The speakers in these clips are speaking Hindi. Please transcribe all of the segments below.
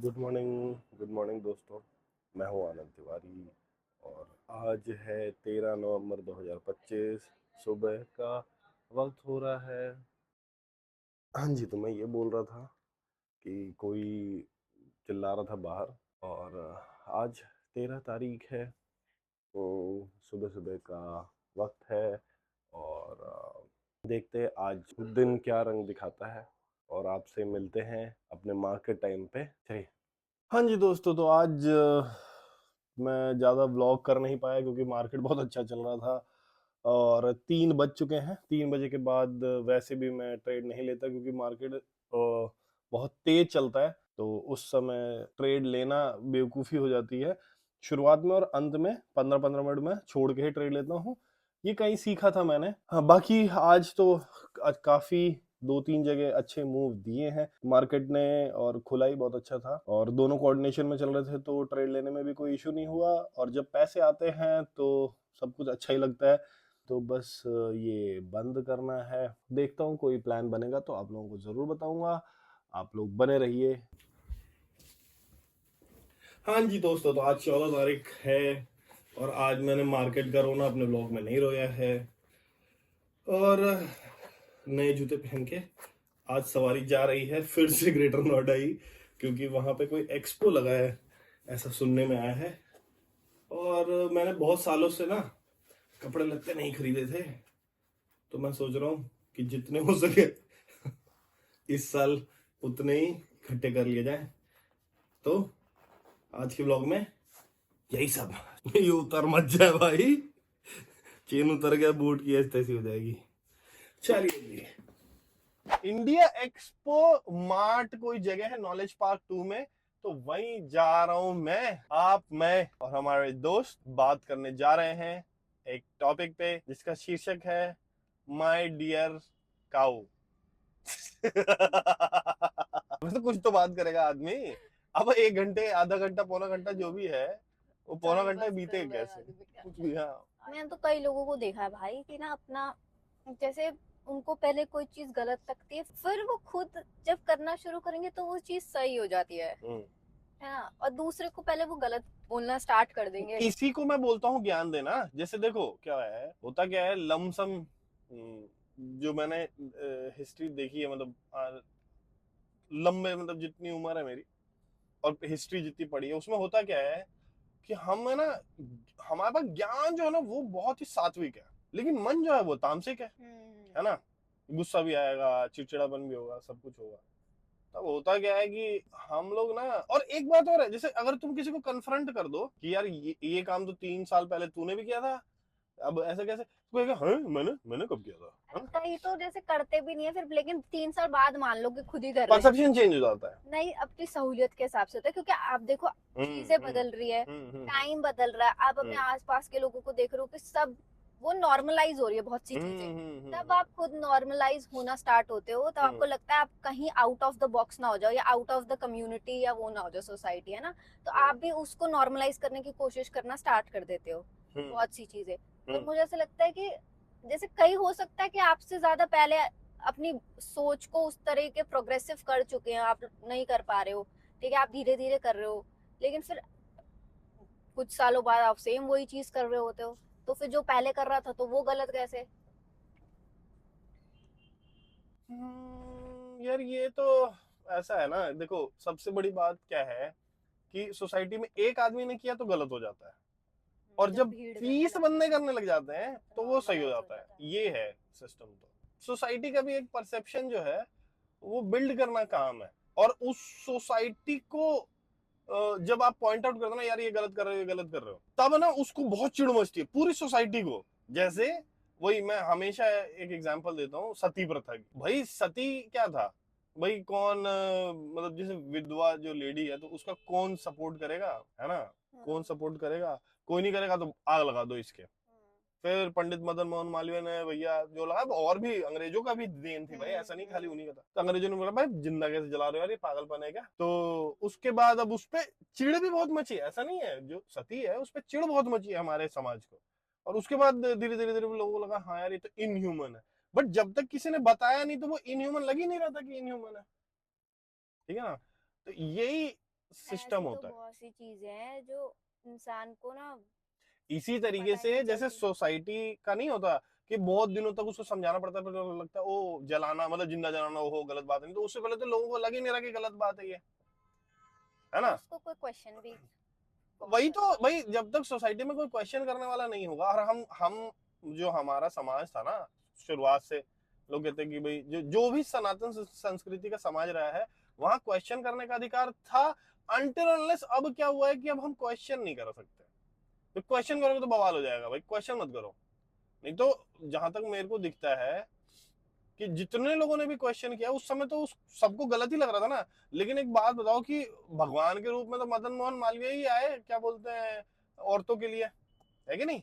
गुड मॉर्निंग दोस्तों। मैं हूं आनंद तिवारी और आज है 13 नवंबर 2025। सुबह का वक्त हो रहा है। हाँ जी, तो मैं ये बोल रहा था कि कोई चिल्ला रहा था बाहर। और आज 13 तारीख है, तो सुबह सुबह का वक्त है। और देखते हैं आज दिन क्या रंग दिखाता है। और आपसे मिलते हैं अपने मार्केट टाइम पे। चलिए। हाँ जी दोस्तों, तो आज मैं ज़्यादा व्लॉग कर नहीं पाया क्योंकि मार्केट बहुत अच्छा चल रहा था। और 3 बज चुके हैं। 3 बजे के बाद वैसे भी मैं ट्रेड नहीं लेता क्योंकि मार्केट बहुत तेज चलता है, तो उस समय ट्रेड लेना बेवकूफ़ी हो जाती है। शुरुआत में और अंत में 15-15 मिनट में छोड़ के ही ट्रेड लेता हूँ। ये कहीं सीखा था मैंने। हाँ, बाकी आज तो आज काफ़ी 2-3 जगह अच्छे मूव दिए हैं मार्केट ने, और खुला ही बहुत अच्छा था और दोनों कोऑर्डिनेशन में चल रहे थे, तो ट्रेड लेने में भी कोई इशू नहीं हुआ। और जब पैसे आते हैं तो सब कुछ अच्छा ही लगता है। तो बस ये बंद करना है। देखता हूँ कोई प्लान बनेगा तो आप लोगों को ज़रूर बताऊंगा। आप लोग बने रहिए। हाँ जी दोस्तों, तो आज 14 तारीख है और आज मैंने मार्केट का रोना अपने ब्लॉग में नहीं रोया है। और नए जूते पहन के आज सवारी जा रही है फिर से ग्रेटर नोएडा ही, क्योंकि वहां पे कोई एक्सपो लगा है, ऐसा सुनने में आया है। और मैंने बहुत सालों से ना कपड़े लत्ते नहीं खरीदे थे, तो मैं सोच रहा हूँ कि जितने हो सके इस साल उतने ही इकट्ठे कर लिए जाए। तो आज के ब्लॉग में यही सब। ये उतर मत जाए भाई, चेन उतर गया बूट की ऐसी तैसी हो जाएगी। चलिए, इंडिया एक्सपो मार्ट कोई जगह है नॉलेज पार्क 2 में, तो वहीं जा रहा हूं मैं और हमारे दोस्त बात करने जा रहे हैं एक टॉपिक पे जिसका शीर्षक है माय डियर काऊ। तो कुछ तो बात करेगा आदमी। अब 1 घंटे, आधा घंटा, पौना घंटा जो भी है, वो पौना घंटा बीते कैसे, कुछ भी। हाँ, मैंने तो कई लोगों को देखा है भाई कि ना अपना जैसे उनको पहले कोई चीज गलत लगती है, फिर वो खुद जब करना शुरू करेंगे तो वो चीज सही हो जाती है ना। और दूसरे को पहले वो गलत बोलना स्टार्ट कर देंगे। इसी को मैं बोलता हूँ ज्ञान देना। जैसे देखो क्या है, होता क्या है, लमसम जो मैंने हिस्ट्री देखी है, मतलब लंबे, मतलब जितनी उम्र है मेरी और हिस्ट्री जितनी पढ़ी है, उसमें होता क्या है कि हम है ना, हमारे पास ज्ञान जो है ना वो बहुत ही सात्विक है, लेकिन मन जो है वो तामसिक है ना। गुस्सा भी आएगा, चिड़चिड़ापन भी होगा, सब कुछ होगा। तब होता क्या है कि हम लोग ना, और एक बात और है, जैसे अगर तुम किसी को कन्फ्रंट कर दो कि यार ये काम तो 3 साल पहले तूने भी किया था, अब ऐसे कैसे, तो कहेगा हाँ मैंने मैंने कब किया था, है ना। कई तो जैसे करते भी नहीं है फिर, लेकिन 3 साल बाद मान लो कि खुद ही कर रहे हैं। परसेप्शन चेंज हो जाता है। नहीं, अपनी सहूलियत के हिसाब से होता है, क्योंकि आप देखो चीजें हम्म बदल रही है, हम्म टाइम बदल रहा है, आप अपने हम्म आसपास के लोगों को देख रहे हो कि सब वो नॉर्मलाइज हो रही है बहुत सी चीजें। तब हम्म आप खुद नॉर्मलाइज होना स्टार्ट होते हो, तब आपको लगता है आप कहीं आउट ऑफ द बॉक्स ना हो जाओ, या आउट ऑफ द कम्युनिटी, या वो ना हो जाओ सोसाइटी, है ना। तो आप भी उसको नॉर्मलाइज करने की कोशिश करना स्टार्ट कर देते हो बहुत सी चीजें। तो मुझे ऐसा लगता है कि जैसे कई हो सकता है कि आपसे ज्यादा पहले अपनी सोच को उस तरह के प्रोग्रेसिव कर चुके हैं, आप नहीं कर पा रहे हो। ठीक है, आप धीरे धीरे कर रहे हो, लेकिन फिर कुछ सालों बाद आप सेम वही चीज कर रहे होते हो। तो फिर जो पहले कर रहा था तो वो गलत कैसे? यार ये तो ऐसा है ना, देखो सबसे बड़ी बात क्या है कि सोसाइटी में एक आदमी ने किया तो गलत हो जाता है, और जब जब भीड़ करने 30 लगती बंदे है करने लग जाते हैं तो तो वो सही हो नॉर्मलाइज हो जाता है। जाता है। ये है सिस्टम। तो सोसाइटी का भी एक परसेप्शन जो है वो बिल्ड करना काम है, और उस सोसाइटी को जब आप पॉइंट आउट करते हो ना, यार ये गलत कर रहे हो, ये गलत कर रहे हो, तब ना उसको बहुत चिढ़ मचती है पूरी सोसाइटी को। जैसे वही मैं हमेशा एक एग्जांपल देता हूँ सती प्रथा की। भाई सती क्या था, भाई कौन मतलब जैसे विधवा जो लेडी है तो उसका कौन सपोर्ट करेगा, है ना। कौन सपोर्ट करेगा, कोई नहीं करेगा, तो आग लगा दो इसके। फिर पंडित मदन मोहन मालवीय ने भैया जो लगा, और भी अंग्रेजों का भी देन थी भाई, ऐसा नहीं खाली उन्हीं का था। तो अंग्रेजों ने बोला भाई जिंदा कैसे जला रहे हो यार, ये पागलपन है क्या। तो उसके बाद अब उस पे चिढ़ भी बहुत मची है, ऐसा नहीं है, जो सती है उस पे चिढ़ बहुत मची है हमारे समाज को। और उसके बाद धीरे धीरे धीरे लोगों को लगा हाँ यार ये तो इनह्यूमन है। बट जब तक किसी ने बताया नहीं तो वो इनह्यूमन लग ही नहीं रहा था कि इनह्यूमन है। ठीक है ना। तो यही सिस्टम ऐसी तो होता है। बहुत सी चीजें हैं जो इंसान को ना इसी तरीके पता ही नहीं से जैसे चलती। सोसाइटी का नहीं होता कि बहुत दिनों तक उसको समझाना पड़ता है, फिर लगता है ओ जलाना मतलब जिंदा जलाना हो गलत बात नहीं, तो उससे पहले तो लोगों को लग ही नहीं रहा कि गलत बात है ये, है और ना। उसको कोई क्वेश्चन भी कौन वही तो करता है। भाई, जब तक सोसाइटी में कोई क्वेश्चन करने वाला नहीं होगा, और हम जो हमारा समाज था ना शुरुआत से, लोग कहते हैं कि भाई जो जो भी सनातन संस्कृति का समाज रहा है, वहां क्वेश्चन करने का अधिकार था, अनटिल अनलेस अब क्या हुआ है कि अब हम क्वेश्चन नहीं कर सकते। तो क्वेश्चन करोगे तो बवाल हो जाएगा भाई, क्वेश्चन मत करो। नहीं तो जहां तक मेरे को दिखता है कि जितने लोगों ने भी क्वेश्चन किया उस समय तो उस सबको गलत ही लग रहा था ना। लेकिन एक बात बताओ कि भगवान के रूप में तो मदन मोहन मालवीय ही आए, क्या बोलते हैं, औरतों के लिए, है कि नहीं।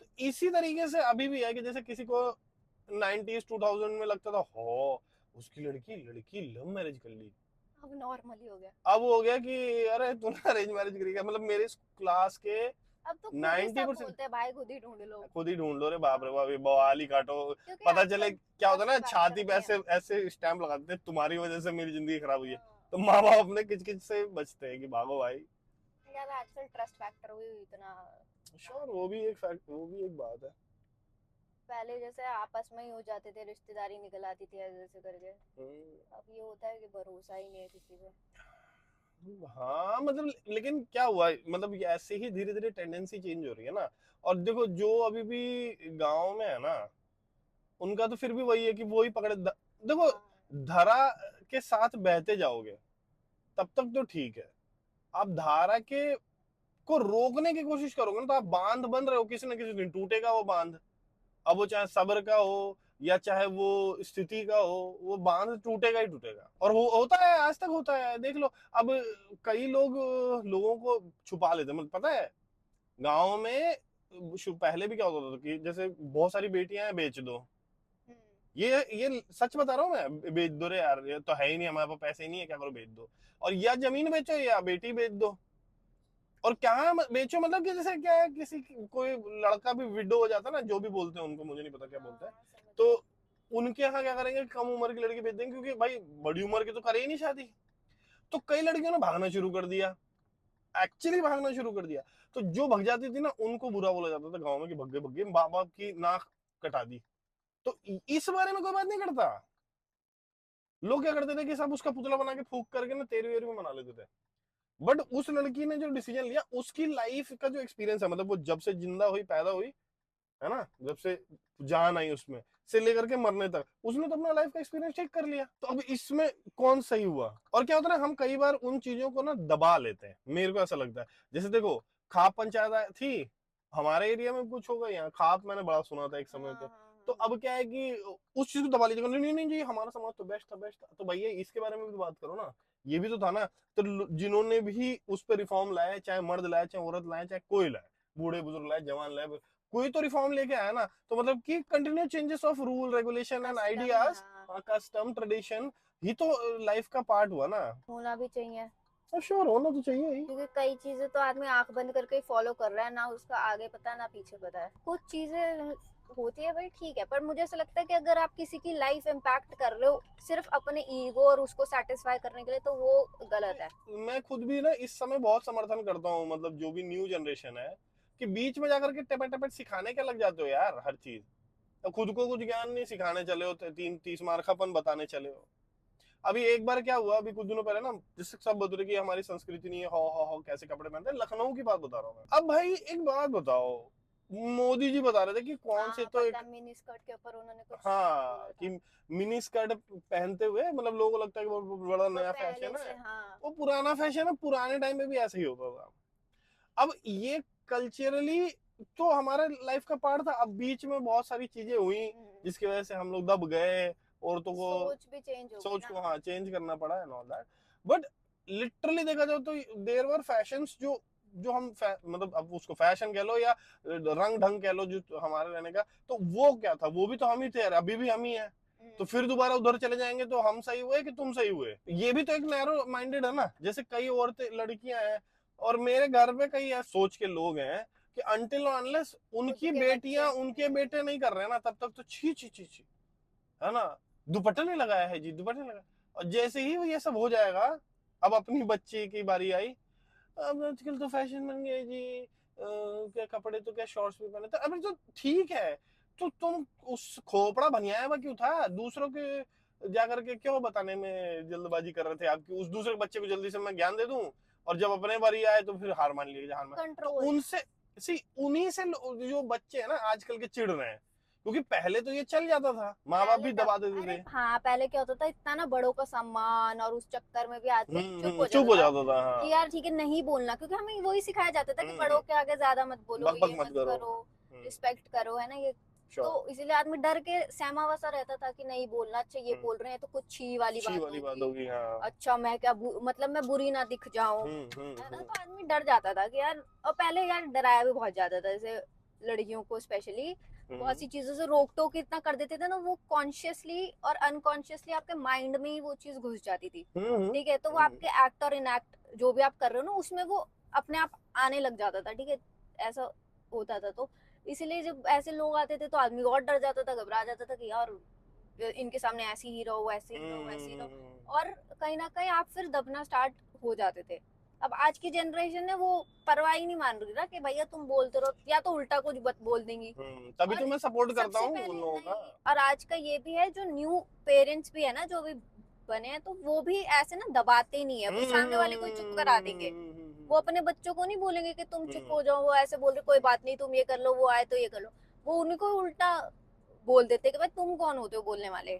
तो इसी तरीके से अभी भी है कि जैसे किसी को 90s 2000 में लगता था हो उसकी लड़की लड़की लव मैरिज कर ली, अब नॉर्मल ही हो गया। अब हो गया कि अरे तूने अरेंज मैरिज करी क्या। मतलब मेरे क्लास के अब तो खुद ही सब 90%। बोलते हैं भाई खुद ही ढूंढ लो। खुद ही ढूंढ लो रे, बाप रे हाँ, बाप, ये बवाल ही काटो। क्योंकि पता चले आजकल क्या होता है ना, ट्रस्ट फैक्टर छाती पे नहीं है। ऐसे ऐसे स्टैंप लगा देते हैं, तुम्हारी वजह से मेरी जिंदगी खराब हुई है। हाँ, तो माँ बाप अपने किच किच से बचते हैं कि भागो भाई। यार आजकल ट्रस्ट फैक्टर भी इतना रहा श्योर, नहीं। वो भी एक बात है। पहले जैसे आपस में ही हो जाते थे, रिश्तेदारी निकल आती थी ऐसे ऐसे करके। हम्म, अब ये होता है कि भरोसा ही नहीं है किसी पे। हाँ मतलब लेकिन क्या हुआ, मतलब ये ऐसे ही धीरे धीरे टेंडेंसी चेंज हो रही है ना। और देखो जो अभी भी गांव में है ना, उनका तो फिर भी वही है कि वो ही देखो, हाँ, धारा के साथ बहते जाओगे तब तक तो ठीक है। आप धारा के को रोकने की कोशिश करोगे ना, तो आप बांध बन रहे हो, किसी ना किसी दिन टूटेगा वो बांध। अब वो चाहे सब्र का हो या चाहे वो स्थिति का हो, वो बांध टूटेगा ही टूटेगा। और होता है, आज तक होता है, देख लो। अब कई लोग लोगों को छुपा लेते हैं, मतलब पता है गांव में पहले भी क्या होता था कि जैसे बहुत सारी बेटियां हैं, बेच दो। हम्म, ये सच बता रहा हूँ मैं, बेच दो रे यार, ये तो है ही नहीं, हमारे पास पैसे ही नहीं है, क्या करो, बेच दो। और या जमीन बेचो या बेटी बेच दो। और क्या बेचो, मतलब कि जैसे क्या है, कोई लड़का भी विडो हो जाता है ना, जो भी बोलते हैं उनको, मुझे नहीं पता क्या बोलते हैं। हाँ समझ तो गई। उनके यहाँ क्या करेंगे, कम उम्र की लड़की बेच देंगे, क्योंकि भाई बड़ी उम्र की तो करे ही नहीं शादी। तो कई लड़कियों ने भागना शुरू कर दिया, एक्चुअली भागना शुरू कर दिया। तो जो भग जाती थी ना, उनको बुरा बोला जाता था गाँव में कि भग्गे भग्गे, माँ बाप की नाक कटा दी। तो इस बारे में कोई बात नहीं करता। लोग क्या करते थे कि सब उसका पुतला बना के फूक करके ना तेरी वेरी में मना लेते थे। बट उस लड़की ने जो डिसीजन लिया, उसकी लाइफ का जो एक्सपीरियंस है, मतलब वो जब से जिंदा हुई, पैदा हुई, है ना, जब से जान आई उसमें से लेकर के मरने तक, उसने तो अपना लाइफ का एक्सपीरियंस ठीक कर लिया। तो अब इसमें कौन सही हुआ। और क्या होता है ना, हम कई बार उन चीजों को ना दबा लेते हैं, मेरे को ऐसा लगता है। जैसे देखो, खाप पंचायत थी हमारे एरिया में, कुछ होगा यहाँ खाप, मैंने बड़ा सुना था एक हाँ समय पे। हाँ हाँ तो हाँ। अब क्या है कि उस चीज को दबा लीजिएगा, नहीं नहीं नहीं जी हमारा समाज तो बेस्ट था, बेस्ट था। तो भैया इसके बारे में भी तो बात करो ना, ये भी तो था ना। तो जिन्होंने भी उस पर रिफॉर्म लाए, चाहे मर्द लाए, चाहे औरत लाए, चाहे कोई लाए, बूढ़े बुजुर्ग लाए, जवान लाए, कोई तो रिफॉर्म लेके आया ना। तो मतलब कि continue changes of rule regulation and custom, ideas, हाँ, कस्टम ट्रेडिशन, ही तो लाइफ का पार्ट हुआ ना। होना भी चाहिए। और श्योर होना तो चाहिए ही। क्योंकि कई चीजें तो आदमी आंख बंद करके ही फॉलो कर रहा है, ना उसका आगे पता है ना पीछे पता है। कुछ चीजें होती है भाई ठीक है, पर मुझे ऐसा लगता है कि अगर आप किसी की लाइफ इम्पैक्ट कर रहे हो सिर्फ अपने ईगो और उसको सेटिस्फाई करने के लिए, तो वो गलत है। मैं खुद भी ना इस समय बहुत समर्थन करता हूँ, मतलब जो भी न्यू जनरेशन है, कि बीच में जाकर के टपे टपे सिखाने क्या लग जाते हो यार हर चीज। तो खुद को कुछ ज्ञान नहीं सिखाने चले हो, 30 मार्कापन बताने चले हो। अभी एक बार क्या हुआ, अभी कुछ दिनों पहले ना, जिससे सब बता रहे कि हमारी संस्कृति नहीं है, हो कैसे कपड़े पहनते हैं, लखनऊ की बात बता रहा हूँ मैं। अब भाई एक बात बताओ, मोदी जी बता रहे थे कि कौन से हाँ तो पता एक, है, मिनी स्कर्ट के ऊपर उन्होंने कुछ हाँ बोला कि था। मिनी स्कर्ट पहनते हुए, मतलब लोगों को लगता है कि वो बड़ा वो नया पहले फैशन है। से, हाँ। वो पुराना फैशन है, पुराने टाइम में भी ऐसे ही होता था। अब ये कल्चरली तो हमारे लाइफ का पार्ट था। अब बीच में बहुत सारी चीजें हुई हम्म, जिसकी वजह से हम लोग दब गए, औरतों को सोच भी चेंज हो गई सोच ना। को हाँ चेंज करना पड़ा and all that. But literally देखा जाए तो देयर वर फैशंस जो जो मतलब अब उसको फैशन कह लो या रंग ढंग कह लो, जो हमारे रहने का, तो वो क्या था, वो भी तो हम ही थे यार, अभी भी हम ही है। तो हम्म, फिर दोबारा उधर चले जाएंगे तो हम सही हुए कि तुम सही हुए, ये भी तो एक नैरो माइंडेड है ना। जैसे कई औरतें लड़कियां हैं, और मेरे घर में कई सोच के लोग हैं कि अनटिल अनलेस खुद उनकी के बच्चे, बेटियां उनके बेटे नहीं कर रहे ना, तब तक तो छी छी छी छी, है ना। दुपट्टा नहीं लगाया है जी, दुपट्टा नहीं लगाया। और जैसे ही ये सब हो जाएगा, अब अपनी बच्ची की बारी आई, अब आजकल तो फैशन बन गया है जी, क्या कपड़े तो क्या शॉर्ट्स भी पहने, तो अबे तो ठीक है, तो तुम उस खोपड़ा बनियाया क्यों था दूसरों के जा करके क्यों बताने में जल्दबाजी कर रहे थे आपकी, उस दूसरे बच्चे को जल्दी से मैं ज्ञान दे दूं, और जब अपने बारी आए तो फिर हार मान लिए हार मान, तो कंट्रोल। उनसे सी उन्हीं से जो बच्चे हैं ना आजकल के चिढ़ रहे हैं, क्योंकि पहले तो ये चल जाता था, माँ बाप पहले भी तब दबा देते अरे थे। हाँ, पहले क्या होता था, इतना ना बड़ों का सम्मान, और उस चक्कर में भी आदमी चुप हो चुप जाता हो था जाता था, हाँ। कि यार ठीक है नहीं बोलना, क्योंकि हमें वही सिखाया जाता था कि बड़ों हम्म। के आगे ज्यादा मत बोलो, बक बक ये मत मत करो। करो, रिस्पेक्ट करो, है ना ये। श्योर। तो इसीलिए आदमी डर के सहमा हुआ सा रहता था कि नहीं बोलना, अच्छा ये बोल रहे हैं तो कुछ छी वाली अच्छी बात वाली बात होगी, होगी, हाँ। अच्छा मैं क्या मतलब मैं बुरी ना दिख जाऊं, है ना। तो आदमी डर जाता था कि यार, और पहले यार डराया भी बहुत जाता था, जैसे लड़कियों को स्पेशली बहुत सी चीजों से रोक टोक इतना कर देते थे ना, वो कॉन्शियसली और अनकॉन्शियसली आपके माइंड में ही वो चीज घुस जाती थी। ठीक है, तो वो आपके एक्ट और इनएक्ट जो भी आप कर रहे हो ना, उसमें वो अपने आप आने लग जाता था। ठीक है, ऐसा होता था। तो इसीलिए जब ऐसे लोग आते थे तो आदमी और डर जाता था, घबरा जाता था कि यार इनके सामने ऐसी ही रहो, वैसे ही रहो, वैसे ही रहो, और कहीं ना कहीं आप फिर दबना स्टार्ट हो जाते थे। अब आज की जनरेशन है वो परवाह ही नहीं मान रही ना कि भैया तुम बोलते रहो, या तो उल्टा कुछ बोल देंगी। तभी तो और मैं सपोर्ट करता सबसे हूँ पहले उन लोगों का। नहीं, और आज का ये भी है, जो न्यू पेरेंट्स भी है ना, जो भी बने हैं, तो वो भी ऐसे ना दबाते नहीं है, वो सामने वाले को ही चुप करा देंगे। वो अपने बच्चों को नहीं बोलेंगे कि तुम चुप हो जाओ, वो ऐसे बोल रहे कोई बात नहीं तुम ये कर लो, वो आए तो ये कर लो। वो उनको उल्टा बोल देते कि भाई तुम कौन होते हो बोलने वाले।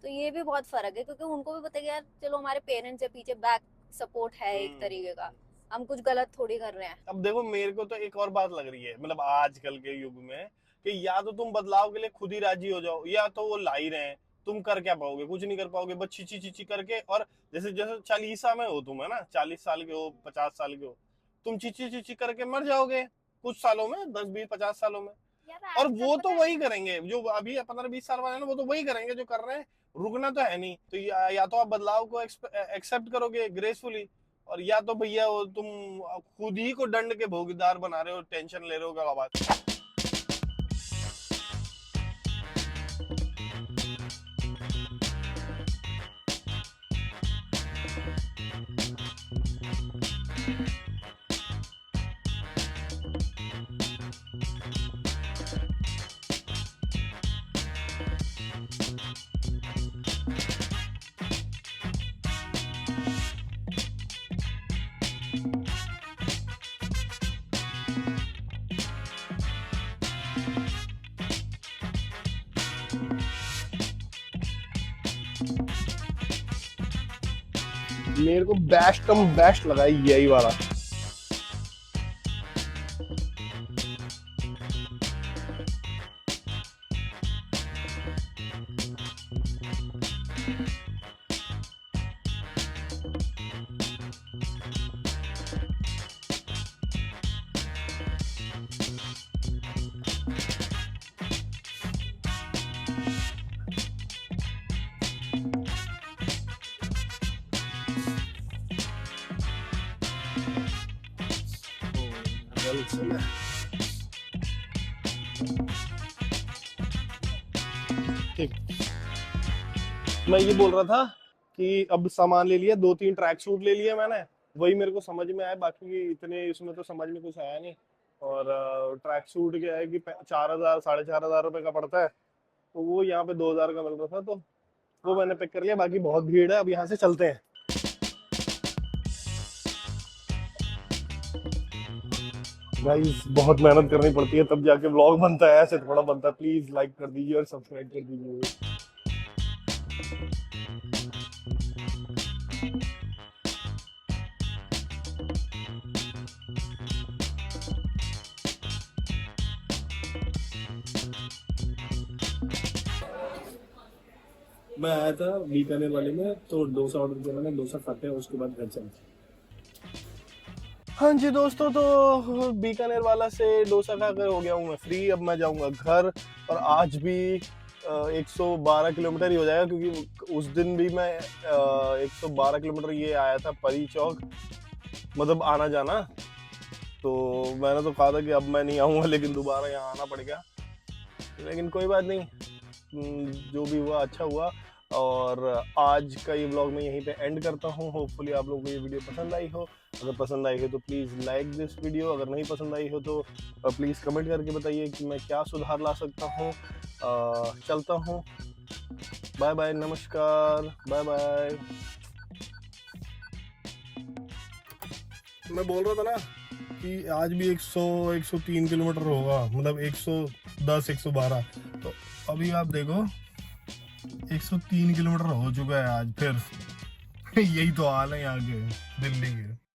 तो ये भी बहुत फर्क है, क्योंकि उनको भी पता है कि यार चलो हमारे पेरेंट्स है पीछे, बैक सपोर्ट है एक तरीके का, हम कुछ गलत थोड़ी कर रहे हैं। अब देखो मेरे को तो एक और बात लग रही है, मतलब आजकल के युग में, कि या तो तुम बदलाव के लिए खुद ही राजी हो जाओ, या तो वो ला ही रहे हैं। तुम कर क्या पाओगे, कुछ नहीं कर पाओगे, बस चीची चीची करके। और जैसे जैसे 40 में हो तुम, है ना, 40 साल के हो, 50 साल के हो, तुम चीची चीची करके मर जाओगे कुछ सालों में, 10 20 50 सालों में। यार और आजकल वो तो पता है, वही करेंगे जो अभी 15 20 साल वाले हैं ना, वो तो वही करेंगे जो कर रहे हैं। रुकना तो है नहीं, तो या तो आप बदलाव को एक्सेप्ट करोगे ग्रेसफुली, और या तो भैया वो तुम खुद ही को दंड के भोगीदार बना रहे हो, टेंशन ले रहे हो क्या बात। मेरे को बेस्ट लगा यही वाला। ठीक, मैं ये बोल रहा था कि अब सामान ले लिया, 2 3 ट्रैक सूट ले लिए मैंने, वही मेरे को समझ में आया, बाकी इतने इसमें तो समझ में कुछ आया नहीं। और ट्रैक सूट क्या है कि 4,000 4,500 रुपए का पड़ता है, तो वो यहाँ पे 2,000 का मिल रहा था, तो वो मैंने पिक कर लिया। बाकी बहुत भीड़ है, अब यहाँ से चलते हैं। गाइस बहुत मेहनत करनी पड़ती है तब जाके व्लॉग बनता है, ऐसे थोड़ा बनता है। प्लीज लाइक कर दीजिए और सब्सक्राइब कर दीजिए। मैं आया था बीकानेर वाले में, तो डोसा ऑर्डर किया मैंने, डोसा खाते हैं उसके बाद घर चलते। हाँ जी दोस्तों, तो बीकानेर वाला से डोसा खाकर हो गया हूँ मैं फ्री। अब मैं जाऊंगा घर, और आज भी 112 किलोमीटर ही हो जाएगा, क्योंकि उस दिन भी मैं 112 किलोमीटर ये आया था परी चौक, मतलब आना जाना। तो मैंने तो कहा था कि अब मैं नहीं आऊँगा, लेकिन दोबारा यहाँ आना पड़ गया। लेकिन कोई बात नहीं, जो भी हुआ अच्छा हुआ। और आज का ये व्लॉग मैं यहीं पे एंड करता हूँ। होपफुली आप लोगों को ये वीडियो पसंद आई हो। अगर पसंद आई हो तो प्लीज़ लाइक दिस वीडियो, अगर नहीं पसंद आई हो तो प्लीज़ कमेंट करके बताइए कि मैं क्या सुधार ला सकता हूँ। चलता हूँ, बाय बाय, नमस्कार, बाय बाय। मैं बोल रहा था ना कि आज भी 103 किलोमीटर होगा, मतलब 110 112, तो अभी आप देखो 103 किलोमीटर हो चुका है आज फिर। यही तो हाल है यहाँ के दिल्ली के।